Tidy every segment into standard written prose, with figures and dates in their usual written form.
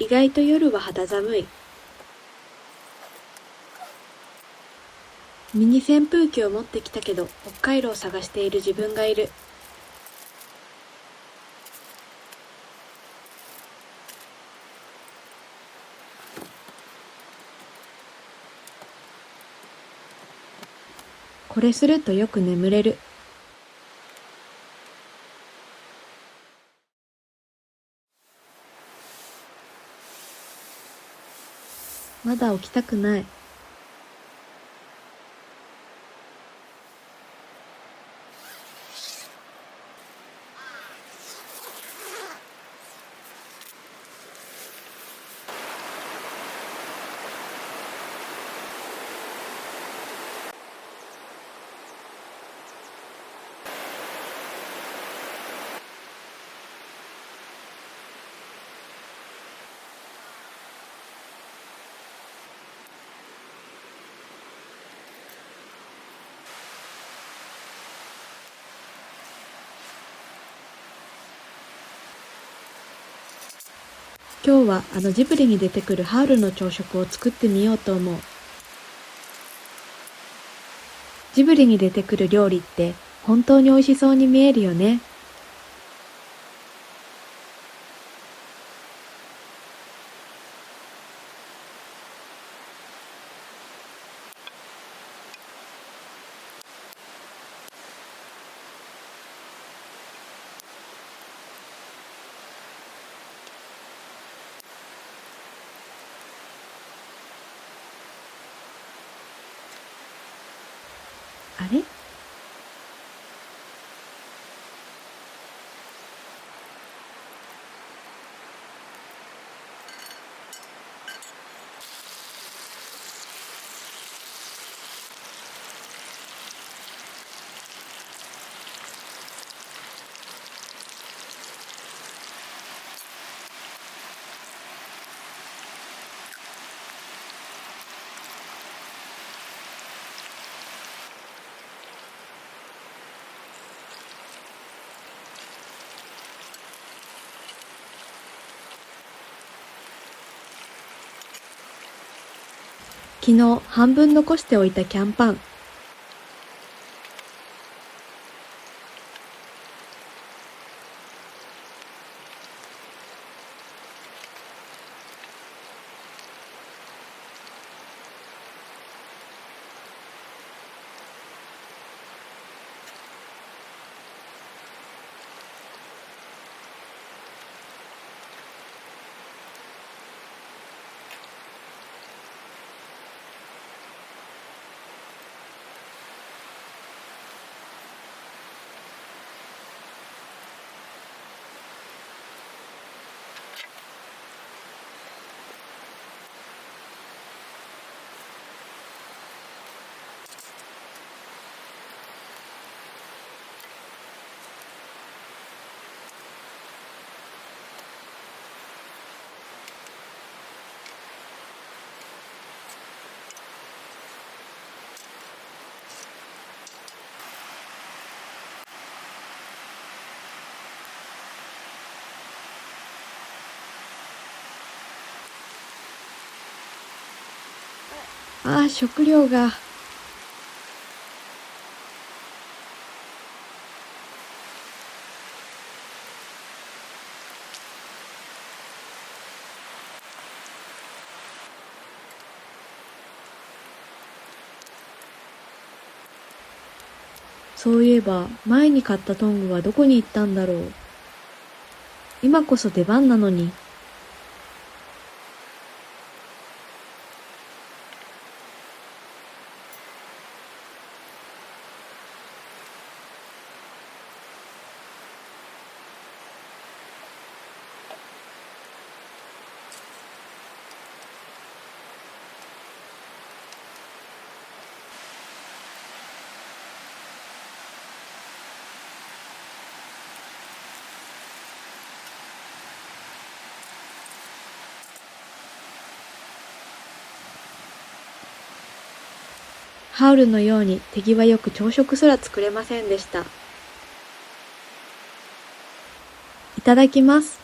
意外と夜は肌寒い。ミニ扇風機を持ってきたけど、北海道を探している自分がいる。これするとよく眠れる。まだ起きたくない。今日はジブリに出てくるハウルの朝食を作ってみようと思う。ジブリに出てくる料理って本当に美味しそうに見えるよね。あれ？昨日半分残しておいたキャンパン。食料が。そういえば、前に買ったトングはどこに行ったんだろう。今こそ出番なのに。ハウルのように手際よく朝食すら作れませんでした。いただきます。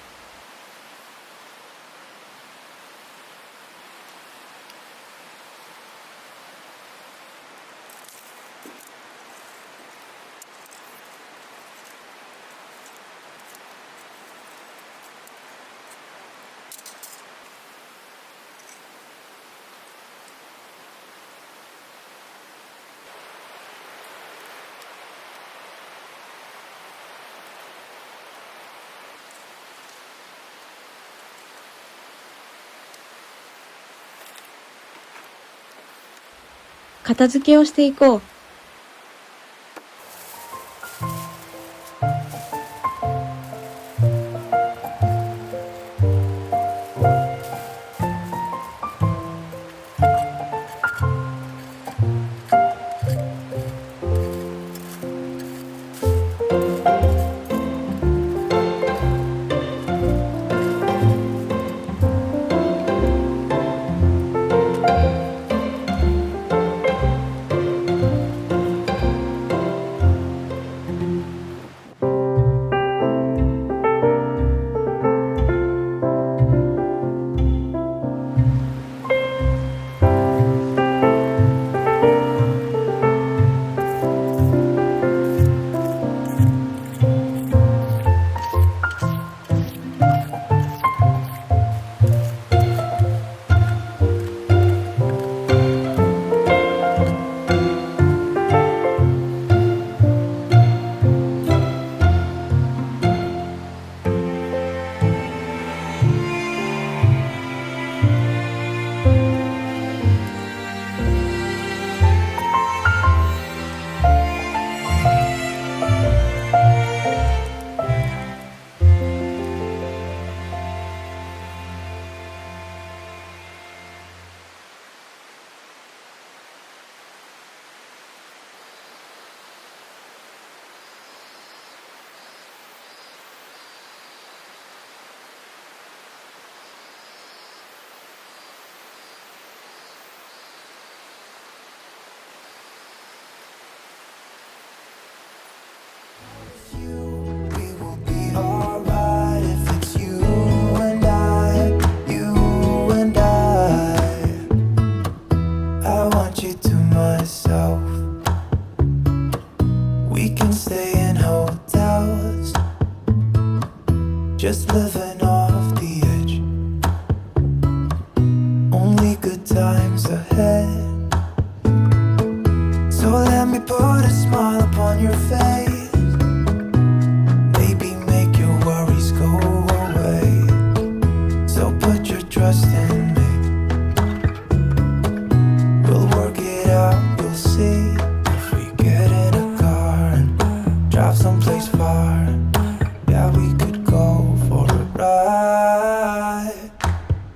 片付けをしていこう。Just living off the edge. Only good times ahead. So let me put a smile upon your face. Maybe make your worries go away. So put your trust in me. We'll work it out, you'll see. If we get in a car and drive someplace far, yeah, we could go for a ride.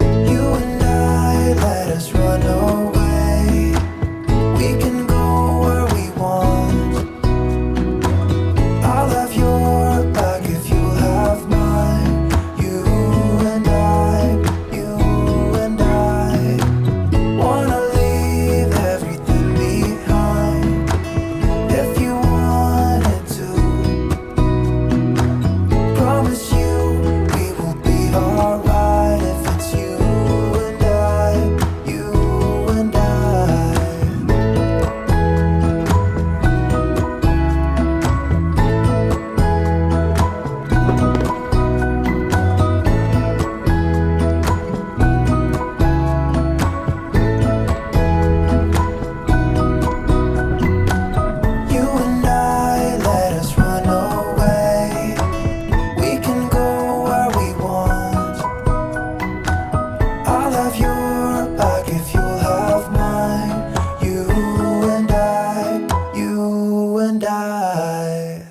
You and I, let us run away. We can go where we want. I'll have your back if you'll have mine. You and I wanna leave everything behind. If you wanted to, promise you we will be alright. If it's you and I. You and I, let us run away. We can go where we want. I'll have your back if you'll have mine. You and I.